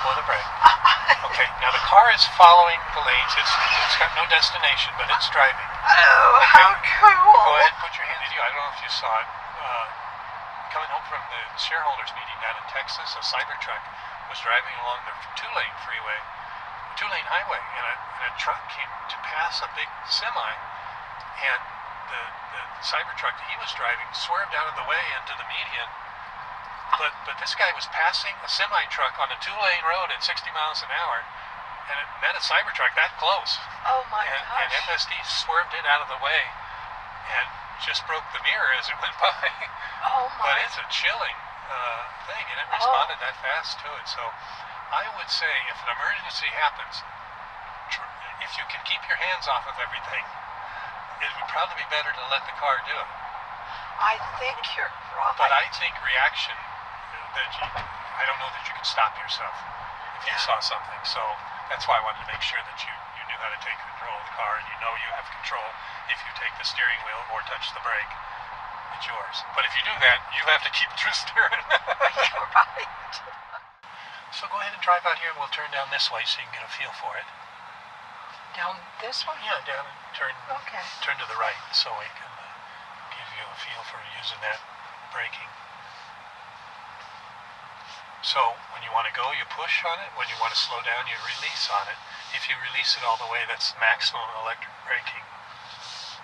pull the brake. Okay, now the car is following the lanes. It's got no destination, but it's driving. Oh, okay. How cool. Go ahead, put your hand in. I don't know if you saw it. Coming home from the shareholders meeting down in Texas, a Cybertruck was driving along the two-lane freeway, two-lane highway, and a truck came to pass a big semi, and the Cybertruck that he was driving swerved out of the way into the median. But this guy was passing a semi-truck on a two-lane road at 60 miles an hour, and it met a Cybertruck that close. Oh my gosh. And FSD swerved it out of the way and just broke the mirror as it went by. Oh my. But it's a chilling thing, and it responded that fast to it. So I would say if an emergency happens, if you can keep your hands off of everything, it would probably be better to let the car do it. I think you're right. But I think reaction, I don't know that you can stop yourself if you saw something. So that's why I wanted to make sure that you knew how to take control of the car, and you know you have control. If you take the steering wheel or touch the brake, it's yours. But if you do that, you have to keep the steering. You're right. So go ahead and drive out here, and we'll turn down this way so you can get a feel for it. Down this one? Yeah, down and turn. Okay. Turn to the right so we can give you a feel for using that braking. So when you want to go, you push on it. When you want to slow down, you release on it. If you release it all the way, that's maximum electric braking.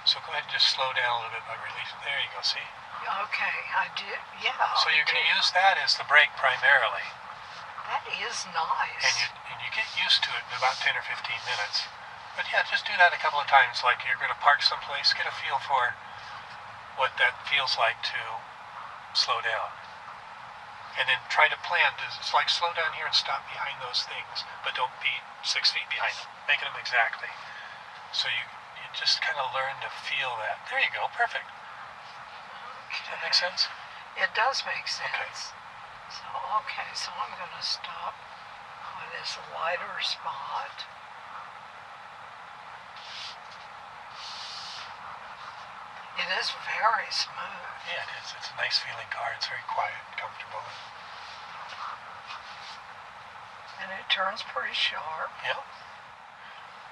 So go ahead and just slow down a little bit by releasing. There you go, see? Okay, I did, yeah. So you're going to use that as the brake primarily. That is nice. And you get used to it in about 10 or 15 minutes. But yeah, just do that a couple of times, like you're going to park someplace, get a feel for what that feels like to slow down. And then try to plan. It's like slow down here and stop behind those things, but don't be 6 feet behind them. Make them exactly. So you just kind of learn to feel that. There you go, perfect. Okay. Does that make sense? It does make sense. Okay. So I'm going to stop on this lighter spot. It is very smooth. Yeah, it is. It's a nice feeling car. It's very quiet, comfortable. And it turns pretty sharp. Yeah.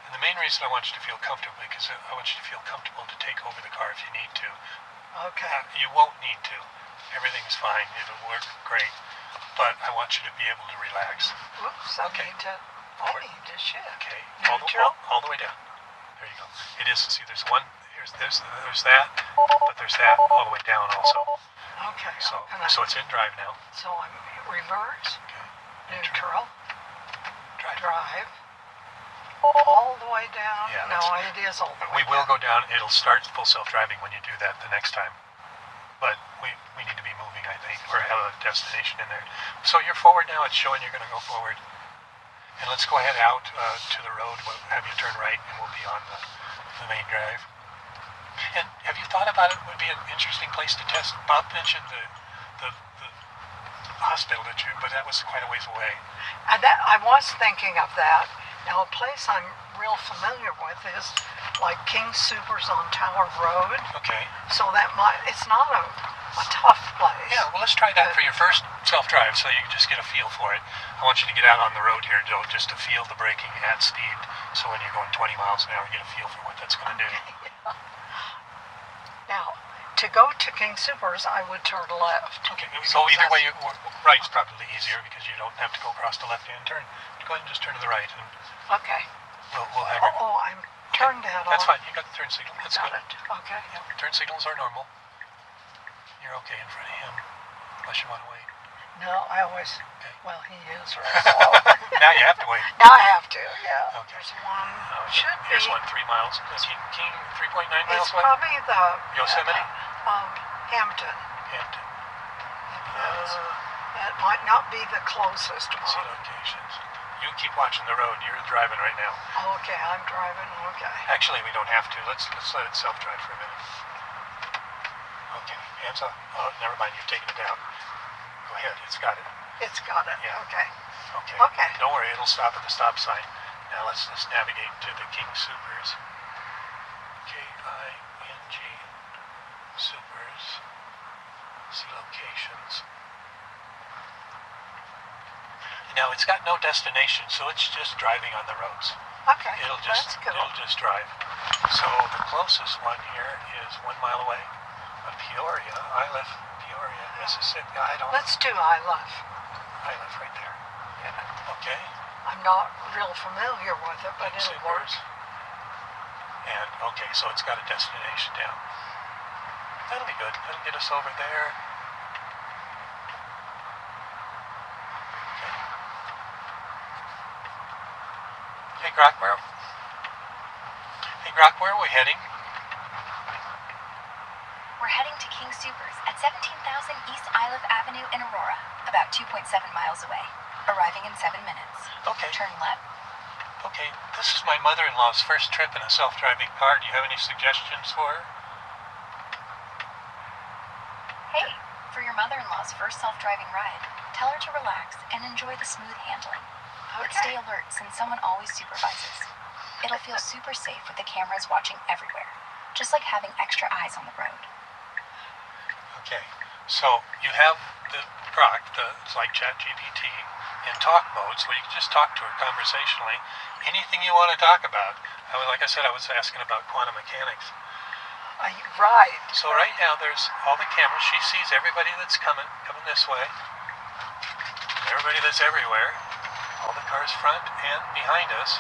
And the main reason I want you to feel comfortable is because I want you to feel comfortable to take over the car if you need to. Okay. You won't need to. Everything's fine. It'll work great. But I want you to be able to relax. Oops, I need to shift. Okay. Neutral? All the way down. There you go. It is. See, there's one. There's that, but there's that all the way down also. Okay. So it's in drive now. So I'm reverse, Okay. neutral, Drive. all the way down. Yeah, no, it is all the way We will down. go down. It'll start full self-driving when you do that the next time. But we need to be moving, I think, or have a destination in there. So you're forward now. It's showing you're going to go forward. And let's go ahead out to the road. We'll have you turn right, and we'll be on the main drive. And have you thought about it? Would be an interesting place to test. Bob mentioned the hospital but that was quite a ways away. I was thinking of that. Now, a place I'm real familiar with is like King Soopers on Tower Road. Okay. So it's not a tough place. Yeah, well, let's try that for your first self-drive so you can just get a feel for it. I want you to get out on the road here, Joe, just to feel the braking at speed. So when you're going 20 miles an hour, you get a feel for what that's going to do. Yeah. Now, to go to King Soopers, I would turn left. Okay, so either way, right's probably easier because you don't have to go across the left-hand turn. Go ahead and just turn to the right, and okay. We'll have it. Oh, I'm turned that on. That's fine. You got the turn signal. That's got good. it. Okay. Yeah, turn signals are normal. You're okay in front of him, unless you want to wait. No, I always. Okay. Well, he is right. So. Now you have to wait. Now I have to. Yeah. Okay. There's one. Here's one 3 miles. Is he 3.9 miles It's away? probably the Yosemite. Hampton. Hampton. It might not be the closest See one. locations. You keep watching the road. You're driving right now. Okay, I'm driving. Okay. Actually, we don't have to. Let's let it self-drive for a minute. Okay, hands up. Oh, never mind. You've taken it down. Go ahead. It's got it. It's got it. Yeah. Okay. Okay. Okay. Don't worry. It'll stop at the stop sign. Now let's navigate to the King Soopers. K-I-N-G Soopers. See locations. Now it's got no destination, so it's just driving on the roads. Okay, It'll just drive. So the closest one here is 1 mile away, Peoria. I live Peoria, Mississippi. Let's do I Love. I live right there. Yeah. Okay. I'm not real familiar with it, but it'll work. And okay, so it's got a destination down. That'll be good. That'll get us over there. Okay. Hey Grok, where are we heading? We're heading to King Soopers at 17,000 East Isle Avenue in Aurora, about 2.7 miles away. Arriving in 7 minutes. Okay. Turn left. Okay, this is my mother-in-law's first trip in a self-driving car. Do you have any suggestions for her? Hey, for your mother-in-law's first self-driving ride, tell her to relax and enjoy the smooth handling. But stay alert since someone always supervises. It'll feel super safe with the cameras watching everywhere, just like having extra eyes on the road. Okay, so you have the Grok, it's like ChatGPT, in talk mode, so you can just talk to her conversationally. Anything you want to talk about. Like I said, I was asking about quantum mechanics. Right. So right now there's all the cameras. She sees everybody that's coming this way. Everybody that's everywhere. All the cars front and behind us.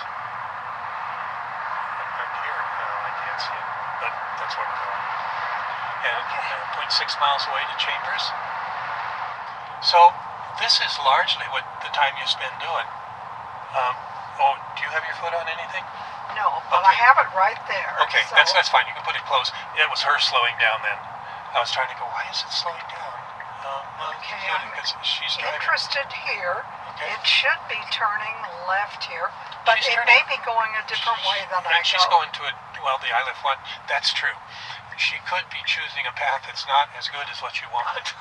Right here, I can't see it, but that's where we're going. And 0.6 miles away to Chambers. So this is largely what the time you spend doing. Do you have your foot on anything? No, but I have it right there. Okay, so. that's fine. You can put it close. It was her slowing down then. I was trying to go, why is it slowing down? Okay, because she's driving. Interested here. Okay. It should be turning left here, but it may be going a different way than I go. She's going to the ILF one. That's true. She could be choosing a path that's not as good as what you want.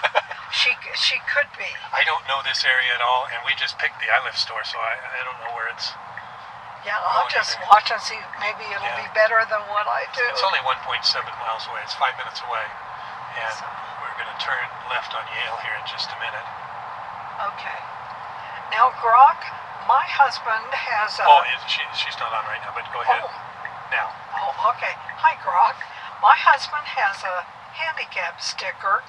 She could be. I don't know this area at all, and we just picked the ILF store, so I don't know where it's. Yeah, I'll just watch and see. Maybe it'll be better than what I do. It's only 1.7 miles away. It's 5 minutes away, and we're going to turn left on Yale here in just a minute. Okay. Now, Grok, my husband has a... she's not on right now, but go ahead. Now. Oh, okay. Hi, Grok. My husband has a handicap sticker,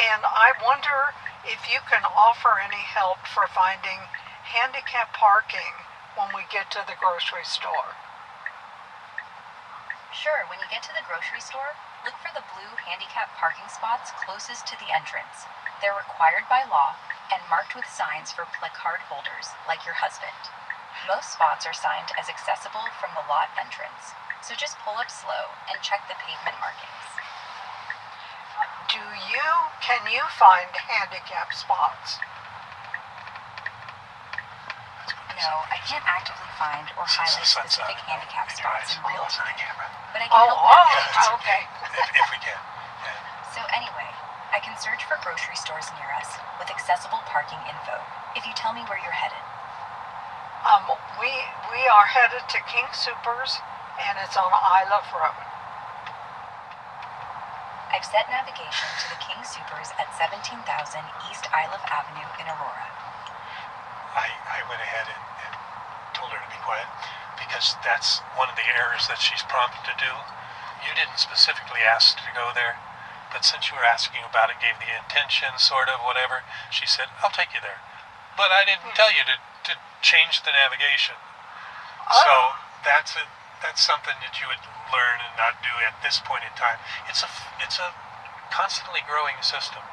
and I wonder if you can offer any help for finding handicap parking when we get to the grocery store. Sure, when you get to the grocery store, look for the blue handicap parking spots closest to the entrance. They're required by law and marked with signs for placard holders, like your husband. Most spots are signed as accessible from the lot entrance, so just pull up slow and check the pavement markings. Can you find handicap spots? No, I can't actively find or highlight specific handicap spots in real time, but I can help navigate. Okay. If we can. So anyway, I can search for grocery stores near us with accessible parking info if you tell me where you're headed. We are headed to King Soopers, and it's on Isla Road. I've set navigation to the King Soopers at 17,000 East Isle Avenue in Aurora. I went ahead and told her to be quiet because that's one of the errors that she's prompted to do. You didn't specifically ask to go there, but since you were asking about it, gave the intention, sort of, whatever, she said, I'll take you there. But I didn't tell you to change the navigation. So that's something that you would learn and not do at this point in time. It's a constantly growing system.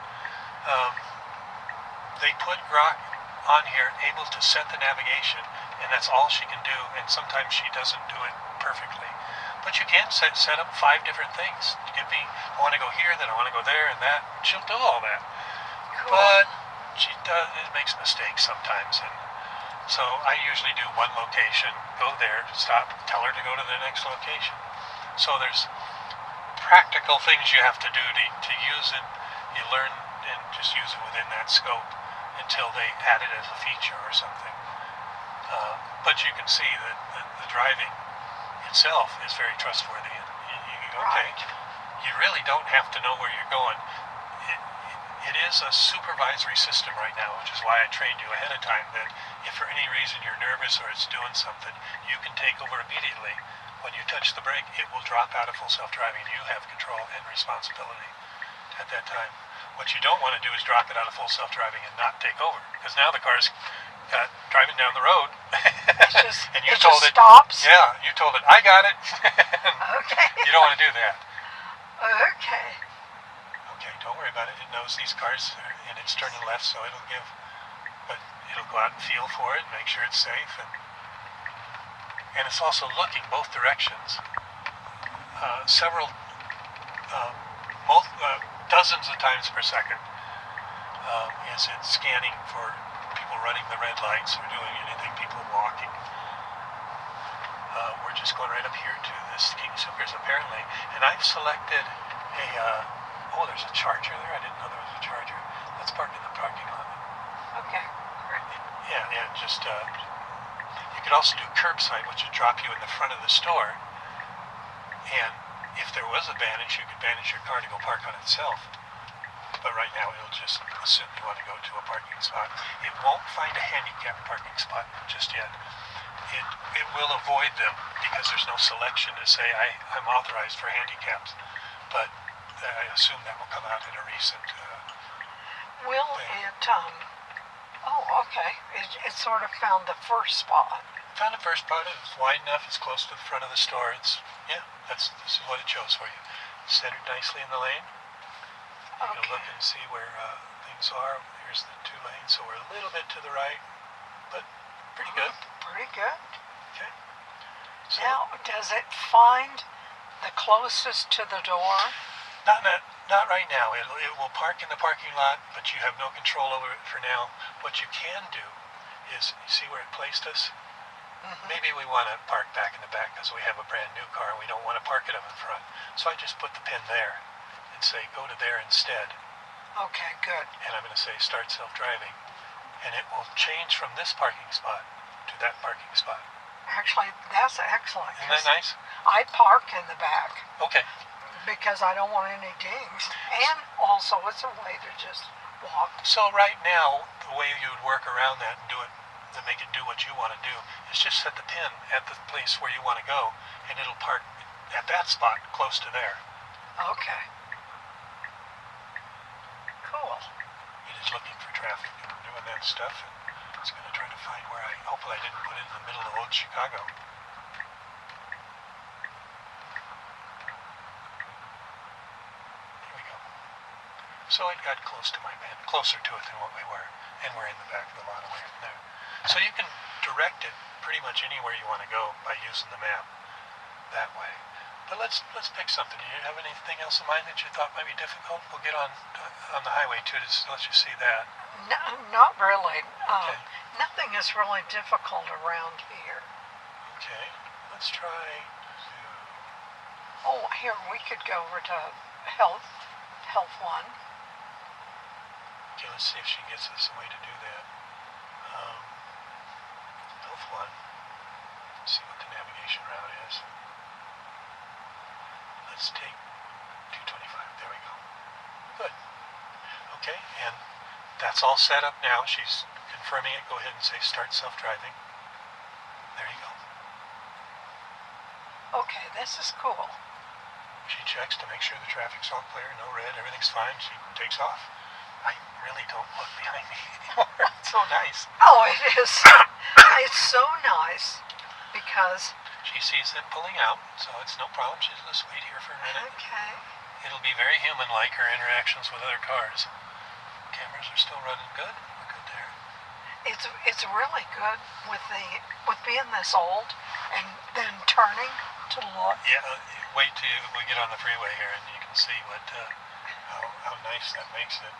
They put Grok on here, able to set the navigation, and that's all she can do, and sometimes she doesn't do it perfectly. But you can set up 5 different things. Give me, I want to go here, then I want to go there, and that. She'll do all that. Cool. But it makes mistakes sometimes, and so I usually do one location, go there, stop, tell her to go to the next location. So there's practical things you have to do to use it. You learn and just use it within that scope until they add it as a feature or something. But you can see that the driving itself is very trustworthy. And you can go, okay, you really don't have to know where you're going. it is a supervisory system right now, which is why I trained you ahead of time, that if for any reason you're nervous or it's doing something, you can take over immediately. When you touch the brake, it will drop out of full self-driving. You have control and responsibility at that time. What you don't want to do is drop it out of full self-driving and not take over, because now the car's driving down the road, and you told it, stops. Yeah, you told it, I got it. Okay. You don't want to do that. Okay. Okay, don't worry about it. It knows these cars, and it's turning left, so but it'll go out and feel for it, make sure it's safe, and it's also looking both directions. Several, dozens of times per second is it scanning for people running the red lights or doing anything, people walking. We're just going right up here to this King Sookers apparently, and I've selected there's a charger there. I didn't know there was a charger. Let's park in the parking lot. Okay. Yeah, and just you could also do curbside, which would drop you in the front of the store, and if there was a banish, you could banish your car to go park on itself. But right now it'll just assume you want to go to a parking spot. It won't find a handicapped parking spot just yet. It will avoid them because there's no selection to say I'm authorized for handicaps. But I assume that will come out in a recent Will thing. it, okay. It sort of found the first spot. Found the first spot. It's wide enough. It's close to the front of the store. This is what it chose for you. Centered nicely in the lane. You can look and see where things are. Here's the 2 lanes, so we're a little bit to the right, but pretty good. Pretty good. Okay. So, Now, does it find the closest to the door? Not right now. It will park in the parking lot, but you have no control over it for now. What you can do is, you see where it placed us? Mm-hmm. Maybe we want to park back in the back because we have a brand new car and we don't want to park it up in front. So I just put the pin there and say go to there instead. Okay, good. And I'm going to say start self-driving. And it will change from this parking spot to that parking spot. Actually, that's excellent. Isn't that nice? I park in the back Okay. because I don't want any dings. And also, it's a way to just walk. So right now, the way you would work around that and do it, to make it do what you want to do, is just set the pin at the place where you want to go, and it'll park at that spot close to there. Okay. Cool. It is looking for traffic and doing that stuff, and it's going to try to find where hopefully I didn't put it in the middle of old Chicago. Here we go. So it got close to my pin, closer to it than what we were, and we're in the back of the lot away from there. So you can direct it pretty much anywhere you want to go by using the map that way. But let's pick something. Do you have anything else in mind that you thought might be difficult? We'll get on the highway too to let you see that. No, not really. Okay. Nothing is really difficult around here. Okay. Let's try to... Oh, here, we could go over to Health 1. Okay, let's see if she gets us a way to do that. Health 1. Let's see what the navigation route is. Let's take 225. There we go. Good. Okay, and that's all set up now. She's confirming it. Go ahead and say start self-driving. There you go. Okay, this is cool. She checks to make sure the traffic's all clear, no red, everything's fine. She takes off. I really don't look behind me anymore. It's so nice. Oh, it is. It's so nice because... She sees them pulling out, so it's no problem. She's just wait here for a minute. Okay. It'll be very human-like, her interactions with other cars. Cameras are still running good. We're good there. It's really good with being this old and then turning to look. Yeah, wait till we get on the freeway here and you can see what how nice that makes it.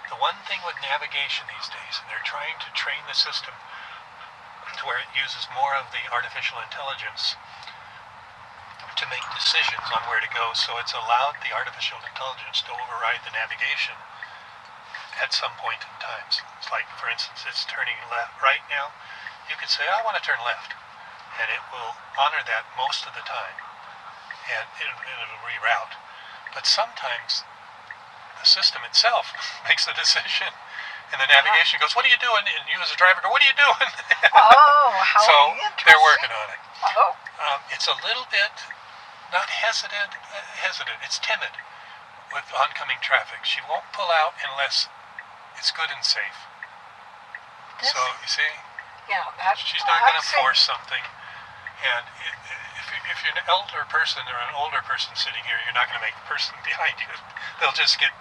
The one thing with navigation these days, and they're trying to train the system to where it uses more of the artificial intelligence to make decisions on where to go, so it's allowed the artificial intelligence to override the navigation at some point in time. So it's like, for instance, it's turning right now. You could say, I want to turn left, and it will honor that most of the time, and it'll reroute. But sometimes the system itself makes the decision, and the navigation goes, "What are you doing?" And you as a driver go, "What are you doing?" Oh, how So interesting. they're working on it. Oh, It's a little bit not hesitant. It's timid with oncoming traffic. She won't pull out unless it's good and safe. So you see, yeah, that's. she's not going to I've seen- force something. And if you're an elder person or an older person sitting here, you're not going to make the person behind you. They'll just get,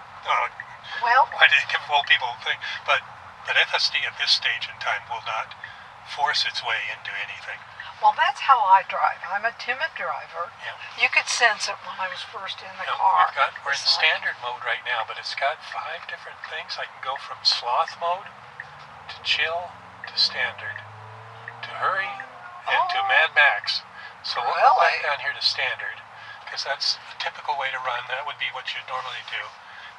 Well, why do they give old people a thing? But FSD at this stage in time will not force its way into anything. well, that's how I drive. I'm a timid driver. Yeah. You could sense it when I was first in the Now, car. we're in It's like- standard mode right now, but it's got 5 different things. I can go from sloth mode to chill to standard to hurry and to Mad Max. So we'll go back Really? down here to standard because that's a typical way to run. That would be what you'd normally do.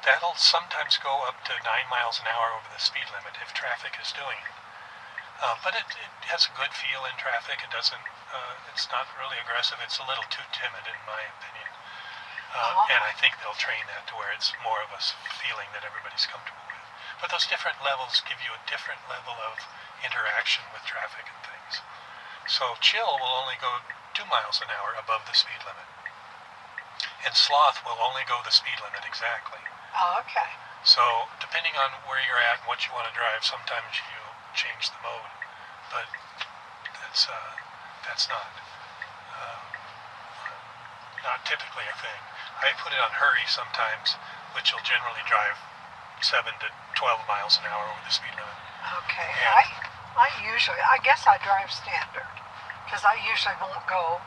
That'll sometimes go up to 9 miles an hour over the speed limit if traffic is doing it. But it has a good feel in traffic. It doesn't. It's not really aggressive. It's a little too timid, in my opinion. And I think they'll train that to where it's more of a feeling that everybody's comfortable with. But those different levels give you a different level of interaction with traffic and things. So chill will only go 2 miles an hour above the speed limit. And sloth will only go the speed limit exactly. Oh, okay. So depending on where you're at and what you want to drive, sometimes you change the mode. But that's not typically a thing. I put it on hurry sometimes, which will generally drive 7 to 12 miles an hour over the speed limit. Okay. Yeah. I guess I drive standard because I usually won't go.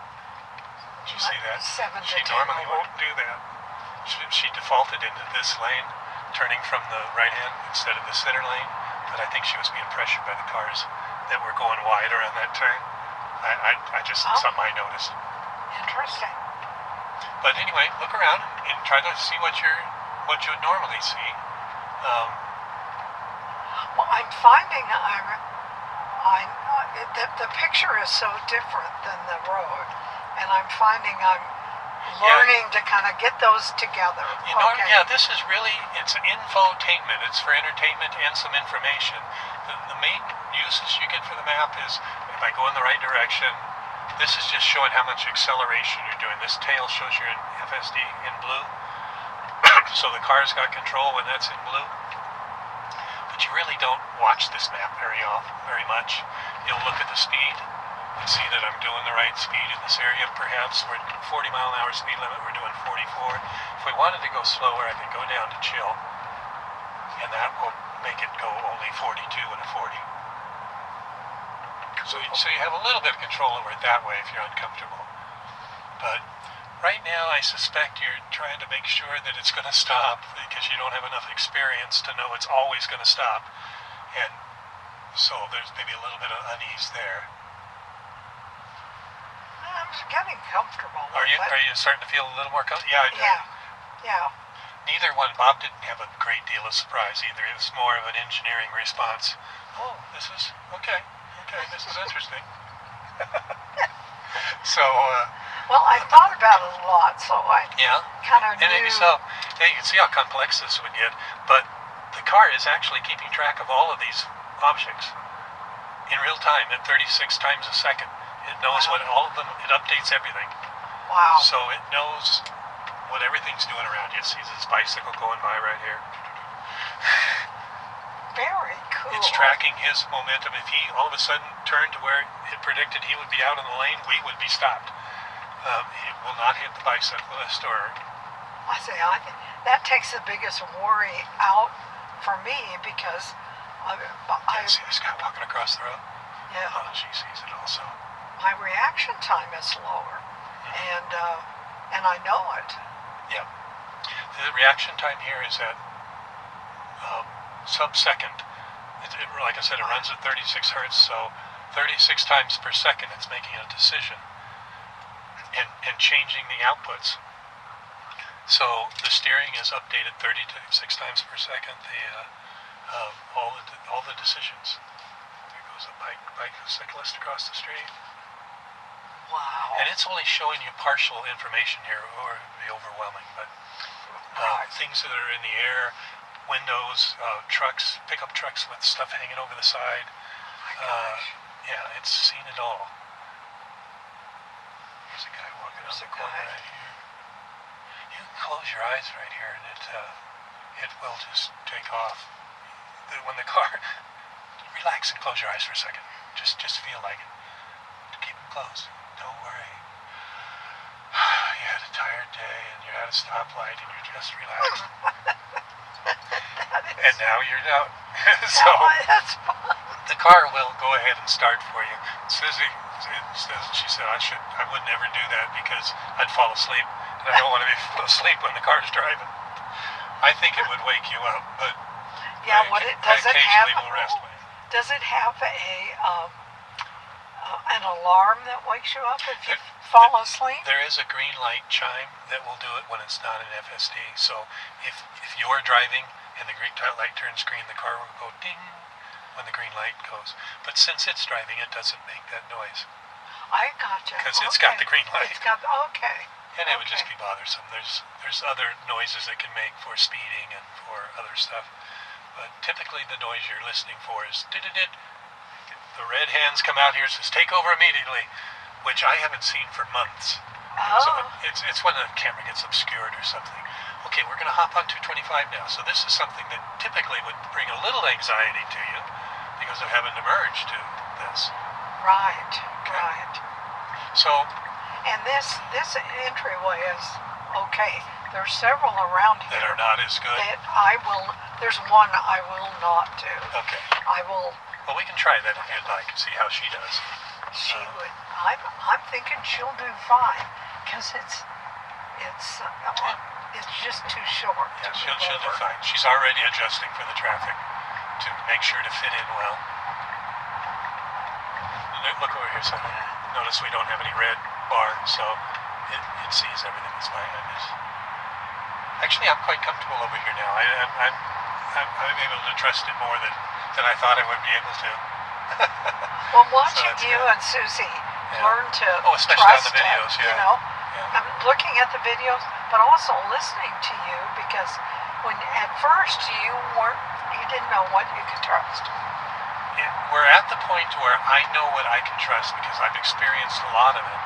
Did you see that? 7 to She 10. normally won't do that. She defaulted into this lane, turning from the right hand instead of the center lane. But I think she was being pressured by the cars that were going wider on that turn. I just something I noticed. Interesting. But anyway, look around and try to see what you would normally see. Well, I'm finding the picture is so different than the road, and I'm finding I'm learning to kind of get those together. Okay. Yeah, this is really, it's infotainment. It's for entertainment and some information. The main uses you get for the map is if I go in the right direction, this is just showing how much acceleration you're doing. This tail shows you're in FSD in blue. So the car's got control when that's in blue. But you really don't watch this map very much. You'll look at the speed and see that I'm doing the right speed in this area. Perhaps we're 40 mile an hour speed limit, we're doing 44. If we wanted to go slower, I could go down to chill, and that will make it go only 42 and a 40. So you have a little bit of control over it that way if you're uncomfortable. But right now, I suspect you're trying to make sure that it's going to stop because you don't have enough experience to know it's always going to stop. And so there's maybe a little bit of unease there. I'm getting comfortable. Are you starting to feel a little more comfortable? Yeah, I do. Yeah. Neither one. Bob didn't have a great deal of surprise either. It was more of an engineering response. Oh, this is okay. This is interesting. So. Well, I thought about it a lot, so I kind of knew. And you can see how complex this would get. But the car is actually keeping track of all of these objects in real time at 36 times a second. It knows what all of them. It updates everything. Wow. So it knows what everything's doing around you. It sees this bicycle going by right here. Very cool. It's tracking his momentum. If he all of a sudden turned to where it predicted he would be out in the lane, we would be stopped. It will not hit the bicyclist or... I think that takes the biggest worry out for me because see this guy walking across the road? Yeah. Oh, she sees it also. My reaction time is slower, and I know it. Yeah. The reaction time here is at sub-second. Like I said, it runs at 36 hertz, so 36 times per second it's making a decision and changing the outputs. So the steering is updated 36 times per second. All the decisions. There goes a bicyclist across the street. Wow. And it's only showing you partial information here, or it would be overwhelming, but things that are in the air, windows, trucks, pickup trucks with stuff hanging over the side. Oh my gosh. Yeah, it's seen it all. There's a guy walking on There's the a corner guy. right here. You can close your eyes right here, and it will just take off. When the car, relax and close your eyes for a second. Just feel like it. Keep them closed. Don't worry. You had a tired day, and you're at a stoplight, and you're just relaxed. And now you're out. So That's fun. the car will go ahead and start for you. Susie, she said I would never do that because I'd fall asleep, and I don't want to be asleep when the car's driving. I think it would wake you up, but Yeah, I does it have? occasionally will rest with. Does it have an alarm that wakes you up if you fall asleep? There is a green light chime that will do it when it's not an FSD. So if you're driving and the green light turns green, the car will go ding when the green light goes. But since it's driving, it doesn't make that noise I gotcha. because it's got the green light. It's got okay. And it would just be bothersome. There's other noises it can make for speeding and for other stuff. But typically the noise you're listening for is did. The red hands come out here and says take over immediately, which I haven't seen for months. Oh. So it's when the camera gets obscured or something. Okay, we're going to hop on 225 now. So this is something that typically would bring a little anxiety to you because of having to merge to this. Right. Right. So And this entryway is okay. There's several around here that are not as good. that there's one I will not do. Okay. I will. Well, we can try that if you'd like and see how she does. She would. I'm thinking she'll do fine because it's just too short. Yeah, to she'll move do over. fine. She's already adjusting for the traffic to make sure to fit in well. Look over here, son. Notice we don't have any red bar, so it sees everything that's fine. Actually, I'm quite comfortable over here now. I'm able to trust it more than I thought I would be able to. Well, watching that's you good. and Susie learn to especially on trust the videos, it, yeah. you know. Yeah. I'm looking at the videos, but also listening to you because when at first you didn't know what you could trust. Yeah, we're at the point where I know what I can trust because I've experienced a lot of it.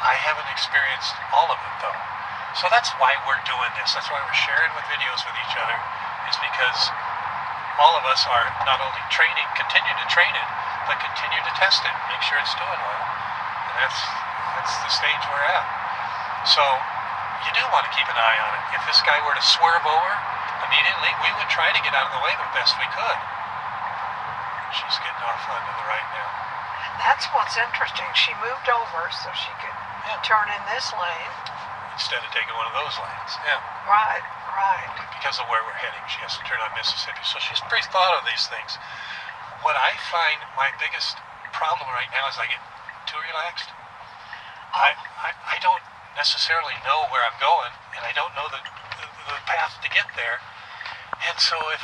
I haven't experienced all of it though. So that's why we're doing this. That's why we're sharing with videos with each other, is because all of us are not only continue to train it, but continue to test it, make sure it's doing well. And that's the stage we're at. So you do want to keep an eye on it. If this guy were to swerve over immediately, we would try to get out of the way the best we could. She's getting off onto the right now. That's what's interesting. She moved over so she could turn in this lane. Instead of taking one of those lanes. Yeah. Right. Because of where we're heading, she has to turn on Mississippi. So she's pre-thought of these things. What I find my biggest problem right now is I get too relaxed. I don't necessarily know where I'm going, and I don't know the path to get there. And so if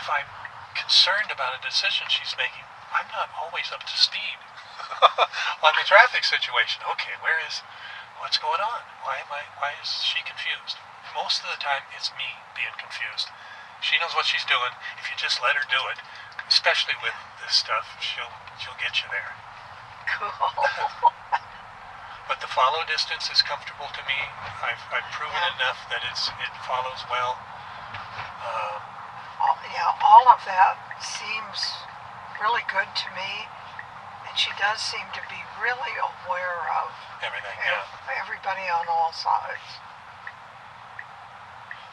I'm concerned about a decision she's making, I'm not always up to speed on the traffic situation. Okay, what's going on? Why is she confused? Most of the time, it's me being confused. She knows what she's doing. If you just let her do it, especially with this stuff, she'll get you there. Cool. But the follow distance is comfortable to me. I've proven enough that it follows well. All of that seems really good to me, and she does seem to be really aware of Everything, everybody on all sides.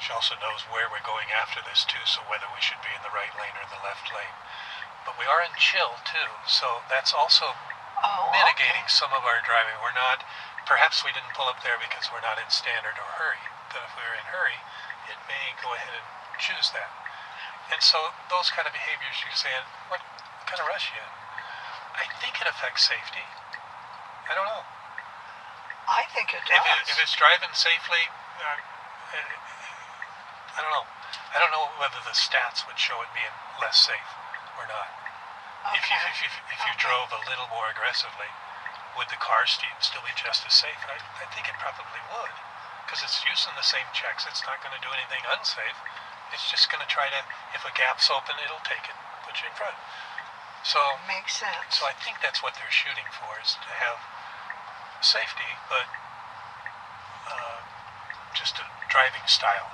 She also knows where we're going after this too, so whether we should be in the right lane or the left lane. But we are in chill too, so that's also mitigating some of our driving. Perhaps we didn't pull up there because we're not in standard or hurry, but if we were in hurry, it may go ahead and choose that. And so those kind of behaviors, you're saying, what kind of rush you in? I think it affects safety. I don't know. I think it does. If it's driving safely, I don't know. I don't know whether the stats would show it being less safe or not. Okay. If you drove a little more aggressively, would the car still be just as safe? I think it probably would, because it's using the same checks. It's not going to do anything unsafe. It's just going to try to, if a gap's open, it'll take it, put you in front. So Makes sense. So I think that's what they're shooting for, is to have safety, but just a driving style.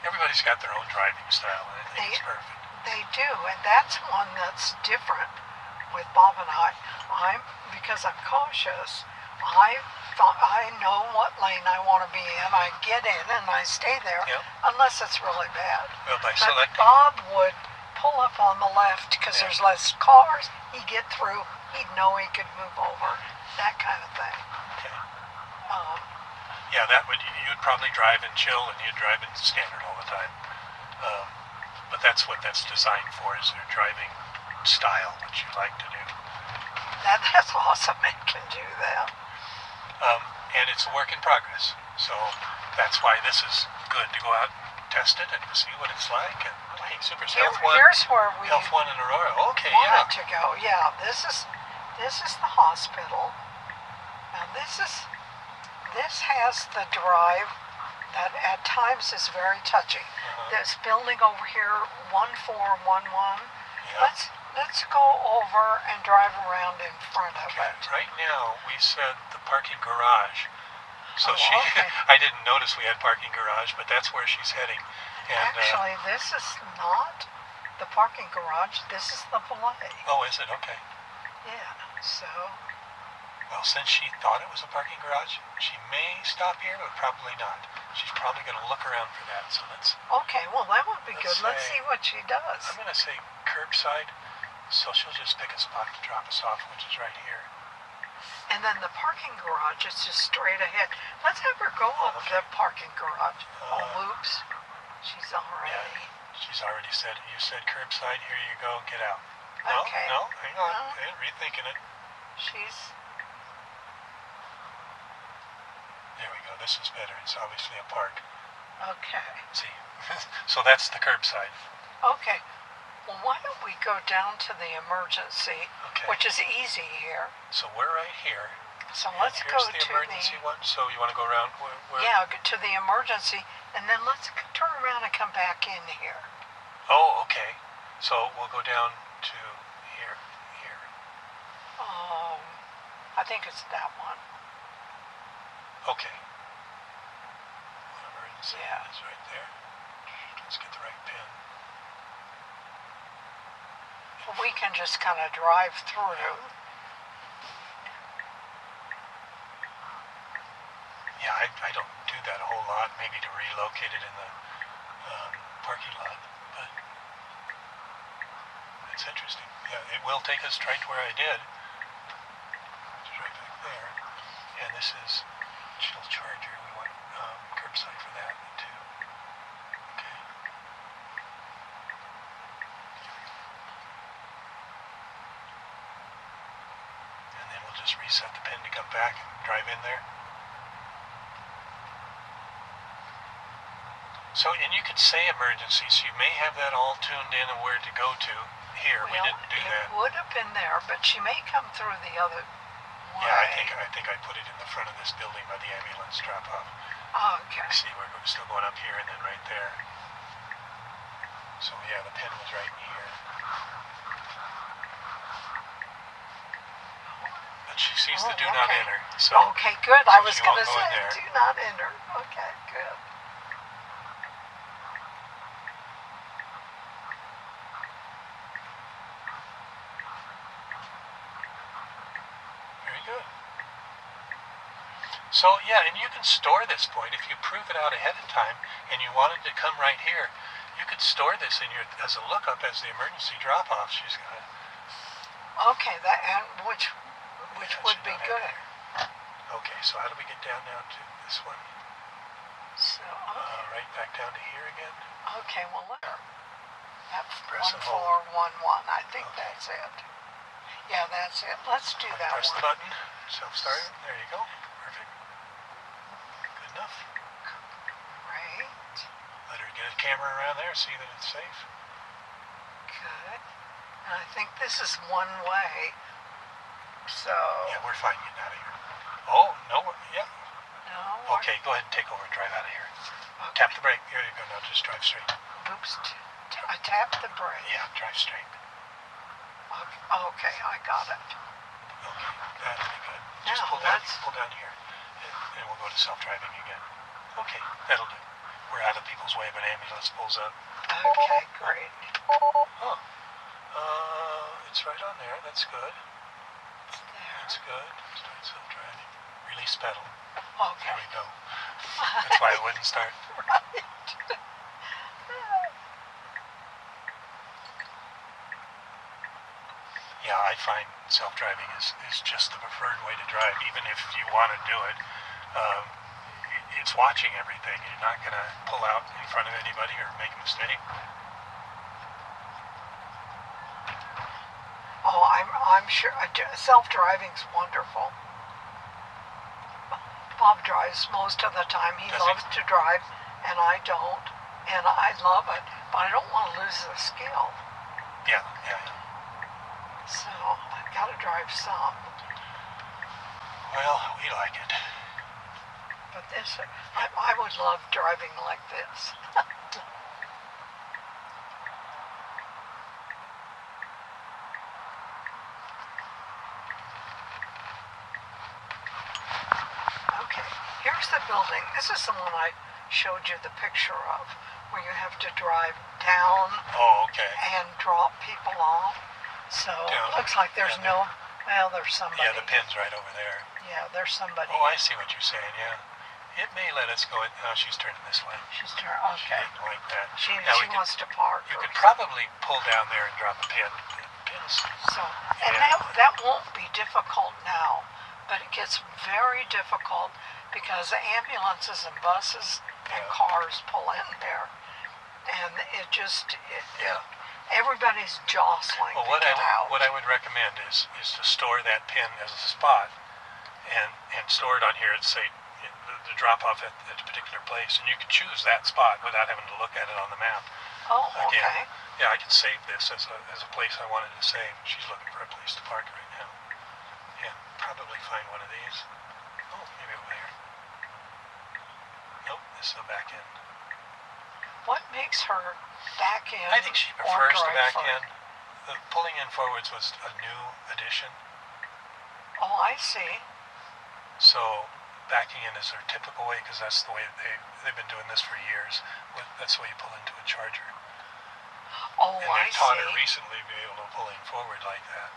Everybody's got their own driving style, and I think it's perfect. They do, and that's one that's different with Bob and I. Because I'm cautious, I know what lane I want to be in. I get in and I stay there, Yep. unless it's really bad. Well, by But selecting, Bob would pull up on the left because there's less cars. He'd get through. He'd know he could move over. That kind of thing. okay. Um, Yeah, you'd probably drive in chill, and you'd drive in standard all the time. But that's what that's designed for, is their driving style, which you like to do. that's awesome. It can do that. And it's a work in progress. So that's why this is good to go out and test it and see what it's like. And hey, super Here's where we Health One in Aurora. Okay, wanted to go. Yeah, this is the hospital. Now this has the drive that at times is very touchy. This building over here, 1411. Yeah. Let's go over and drive around in front of Okay. it. Right now, we said the parking garage. So okay. I didn't notice we had parking garage, but that's where she's heading. And, Actually, this is not the parking garage. This is the valet. oh, is it? Okay. Yeah. So. Well, since she thought it was a parking garage, she may stop here, but probably not. She's probably going to look around for that. So Okay. Well, that would be good. Let's see what she does. I'm going to say curbside. So she'll just pick a spot to drop us off, which is right here. And then the parking garage is just straight ahead. Let's have her go up the parking garage. Whoops. She's already. Yeah, she's already said, you said curbside, here you go, get out. No, Okay. no, hang on. No. Okay, rethinking it. She's. There we go, this is better. It's obviously a park. Okay. See, so that's the curbside. Okay. Well, why don't we go down to the emergency, Okay. which is easy here. So we're right here. So And let's go here's to the emergency one. So you want to go around where? Yeah, to the emergency, and then let's turn around and come back in here. Oh, okay. So we'll go down to here. I think it's that one. Okay. What emergency is right there. Let's get the right pin. We can just kind of drive through. Yeah, I don't do that a whole lot. Maybe to relocate it in the parking lot, but it's interesting. Yeah, it will take us right to where I did. It's right back there. And this is chill charger. We want curbside for that too. Okay. And then we'll just reset the pin to come back and drive in there. So, and you could say emergency, so you may have that all tuned in and where to go to. Here, we didn't do that. It would have been there, but she may come through the other way. Yeah, I think I put it in the front of this building by the ambulance drop off. Okay. See, we're still going up here and then right there. So yeah, the pin was right in here. But she sees the do not enter. So okay, good. I was she going won't to go in say there. do not enter. Okay, good. Very good. So yeah, and you can store this point if you prove it out ahead of time and you wanted to come right here. You could store this in your as a lookup as the emergency drop off. She's got. Okay, which would be good. Okay, so how do we get down now to this one? So Right back down to here again. okay, well look. That's Press and 1411. I think Okay. that's it. Yeah, that's it. Let's do that Press the one. button. Self-start. There you go. Perfect. Good enough. Great. Let her get a camera around there, see that it's safe. Good. And I think this is one way. So Yeah, we're fine getting out of here. Oh, no, yeah. No. Okay, go ahead and take over and drive out of here. Okay. Tap the brake. Here you go. Now just drive straight. Oops. I tapped the brake. Yeah, drive straight. Okay, I got it. Okay, that'll be good. Just Now, pull down here, and we'll go to self-driving again. Okay, that'll do. We're out of people's way, but ambulance pulls up. Okay, great. Oh, it's right on there. That's good. It's there. That's good. Start self-driving. Release pedal. Okay. There we go. That's why it wouldn't start. Right. Yeah, I find self-driving is just the preferred way to drive, even if you want to do it. It's watching everything. You're not going to pull out in front of anybody or make a mistake. Oh, I'm sure self-driving's wonderful. Bob drives most of the time. He Does loves he? to drive, and I don't. And I love it, but I don't want to lose the skill. Yeah. So I've got to drive some. Well, we like it. But this, I would love driving like this. Okay, here's the building. This is the one I showed you the picture of, where you have to drive down Oh, okay. and drop people off. So Down. it looks like there's Yeah, well, there's somebody. Yeah, the pin's right over there. Yeah, there's somebody. Oh, I see what you're saying, yeah. It may let us go. Oh, she's turning this way. She's She okay. didn't like that. She Now, we wants to park. You or could probably pull down there and drop a pin. Pins. So, and Yeah. that won't be difficult now, but it gets very difficult because ambulances and buses and Yeah. cars pull in there, and Yeah. everybody's jostling Well, to get out. what I would recommend is to store that pin as a spot, and store it on here and say the drop off at a particular place, and you can choose that spot without having to look at it on the map. Oh, okay. Again, yeah, I can save this as a place I wanted to save. She's looking for a place to park right now. Yeah, probably find one of these. Oh, maybe over there. Nope, this is the back end. What makes her back in? I think she or prefers the drive back front? end. The pulling in forwards was a new addition, Oh, I see. so backing in is their typical way because that's the way they've been doing this for years. That's the way you pull into a charger. Oh, And I they've taught her see. recently to be able to pull in forward like that.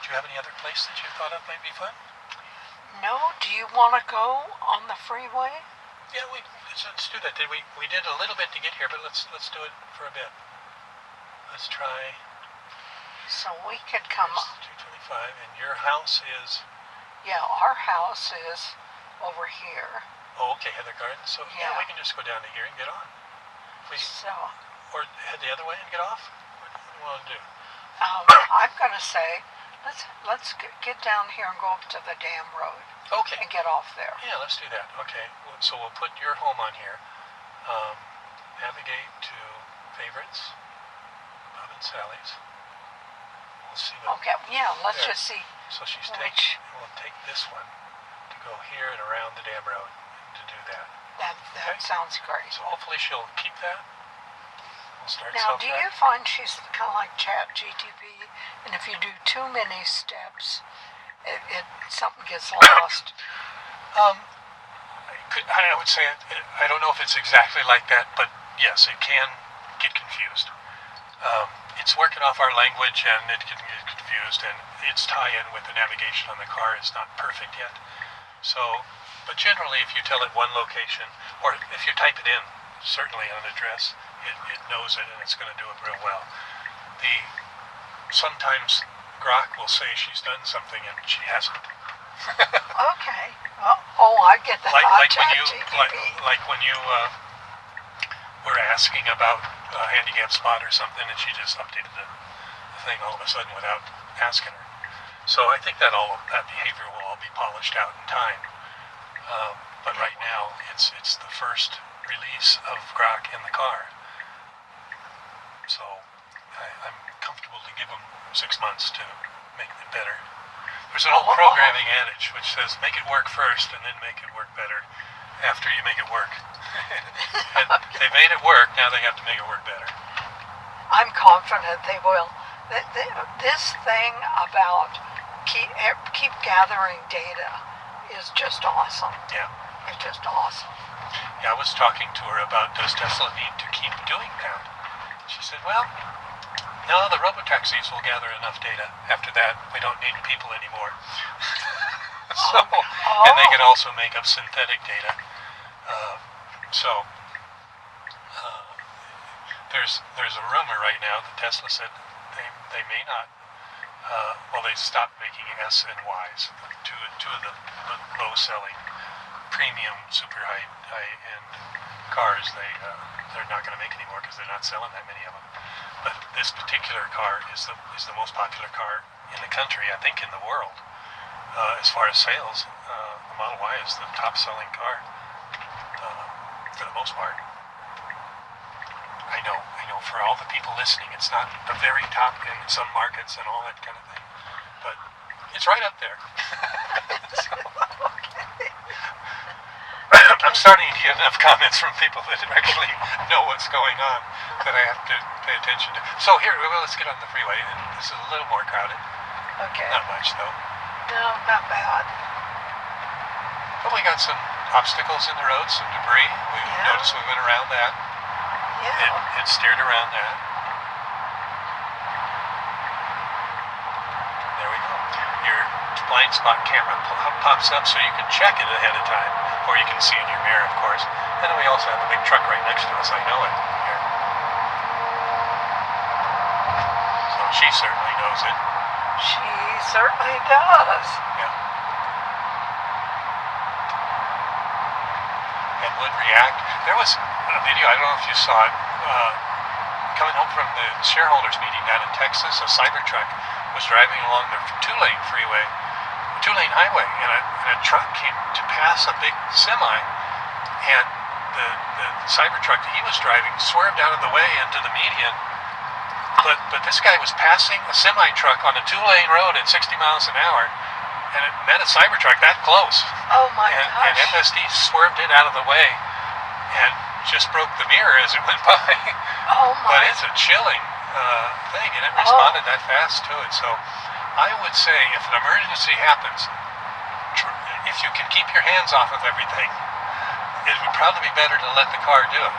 Do you have any other place that you thought of might be fun? No, do you want to go on the freeway? Yeah, let's do that. We did a little bit to get here, but let's do it for a bit. Let's try. So we could come. 225, and your house is. Yeah, our house is over here. Oh, okay, Heather Garden. So Yeah. we can just go down to here and get on. So Or head the other way and get off. What do you want to do? I'm gonna say, let's get down here and go up to the dam road Okay. and get off there. Yeah, let's do that. Okay. So we'll put your home on here. Navigate to favorites. Bob and Sally's. We'll see what. Okay, yeah. Let's There. just see. So she's Which- we'll take this one to go here and around the dam road to do that. That Okay. sounds great. So hopefully she'll keep that. We'll start Now, do you self-driving. find she's kind of like Chat GTP, and if you do too many steps, something gets lost? I would say I don't know if it's exactly like that, but yes, it can get confused. It's working off our language, and it can get confused, and its tie-in with the navigation on the car is not perfect yet. So, but generally, if you tell it one location, or if you type it in, certainly on an address, it knows it, and it's going to do it real well. Sometimes Grok will say she's done something, and she hasn't. Okay. I get that. like when Chat you GTP. like when you were asking about a handicap spot or something, and she just updated the thing all of a sudden without asking her. So I think that behavior will all be polished out in time. But right now, it's the first release of Grok in the car. So I'm comfortable to give them 6 months to make it better. There's an old programming adage which says make it work first and then make it work better after you make it work. And they made it work, now they have to make it work better. I'm confident they will. This thing about keep gathering data is just awesome. Yeah. It's just awesome. Yeah, I was talking to her about does Tesla need to keep doing that? She said, well, no, the robotaxis will gather enough data. After that, we don't need people anymore. And they can also make up synthetic data. There's a rumor right now that Tesla said they may not. They stopped making S and Ys, two of the low-selling premium, super high-end cars. They're not going to make anymore because they're not selling that many of them. But this particular car is the most popular car in the country, I think in the world. As far as sales, the Model Y is the top-selling car for the most part. I know, for all the people listening, it's not the very top in some markets and all that kind of thing, but it's right up there. I'm starting to get enough comments from people that actually know what's going on that I have to pay attention to. So here, let's get on the freeway, and this is a little more crowded. Okay. Not much, though. No, not bad. But we got some obstacles in the road, some debris. We noticed we went around that. Yeah. It steered around that. There we go. Your blind spot camera pops up so you can check it ahead of time, or you can see in your mirror, of course. And then we also have a big truck right next to us. I know it. Here. So she certainly knows it. She certainly does. Yeah. And would react. There was a video, I don't know if you saw it, coming home from the shareholders meeting down in Texas. A Cybertruck was driving along the two-lane highway, and a truck came to pass a big semi, and the Cybertruck that he was driving swerved out of the way into the median. But this guy was passing a semi-truck on a two-lane road at 60 miles an hour, and it met a Cybertruck that close. Oh my and gosh. FSD swerved it out of the way and just broke the mirror as it went by. Oh my. But it's a chilling thing, and it responded that fast to it. So I would say if an emergency happens, if you can keep your hands off of everything, it would probably be better to let the car do it.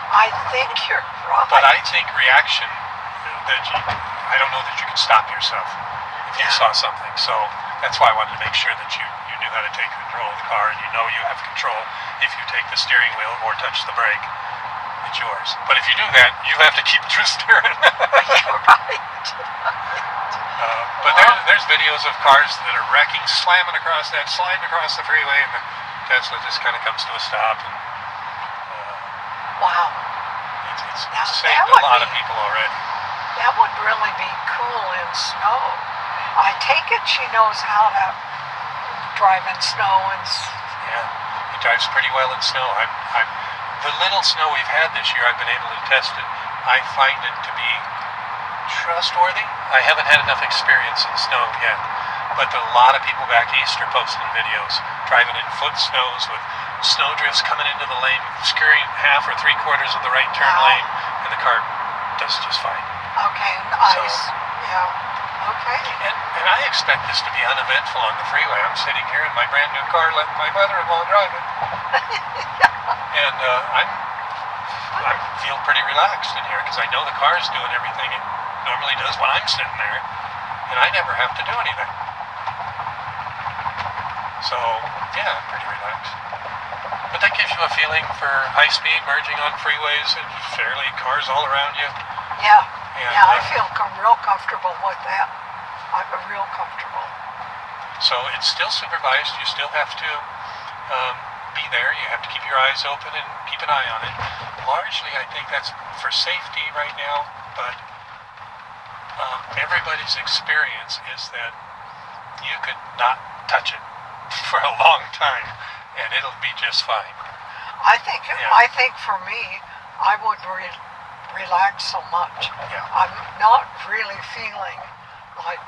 I think you're right. But I think reaction, I don't know that you can stop yourself if you saw something. So that's why I wanted to make sure that you knew how to take control of the car, and you know you have control if you take the steering wheel or touch the brake. It's yours. But if you do that, you have to keep the steering. You're right. But there's videos of cars that are wrecking, sliding across the freeway, and the Tesla just kind of comes to a stop. And, wow. It's Now, saved a lot of people already. That would really be cool in snow. I take it she knows how to drive in snow and. Yeah, it drives pretty well in snow. The little snow we've had this year, I've been able to test it. I find it to be trustworthy. I haven't had enough experience in snow yet, but a lot of people back east are posting videos driving in foot snows with snowdrifts coming into the lane, skirting half or three-quarters of the right turn lane, and the car does just fine. Okay, nice. Yeah. Okay. And I expect this to be uneventful on the freeway. I'm sitting here in my brand new car, letting my mother-in-law drive it, and I feel pretty relaxed in here because I know the car's doing everything it normally does when I'm sitting there, and I never have to do anything. So yeah, I'm pretty relaxed. But that gives you a feeling for high speed merging on freeways and fairly cars all around you. Yeah. And, I feel real comfortable with that. I'm real comfortable. So it's still supervised. You still have to be there. You have to keep your eyes open and keep an eye on it. Largely, I think that's for safety right now, but everybody's experience is that you could not touch it for a long time, and it'll be just fine. I think for me, I would relax so much. Yeah. I'm not really feeling like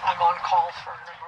I'm on call for an emergency.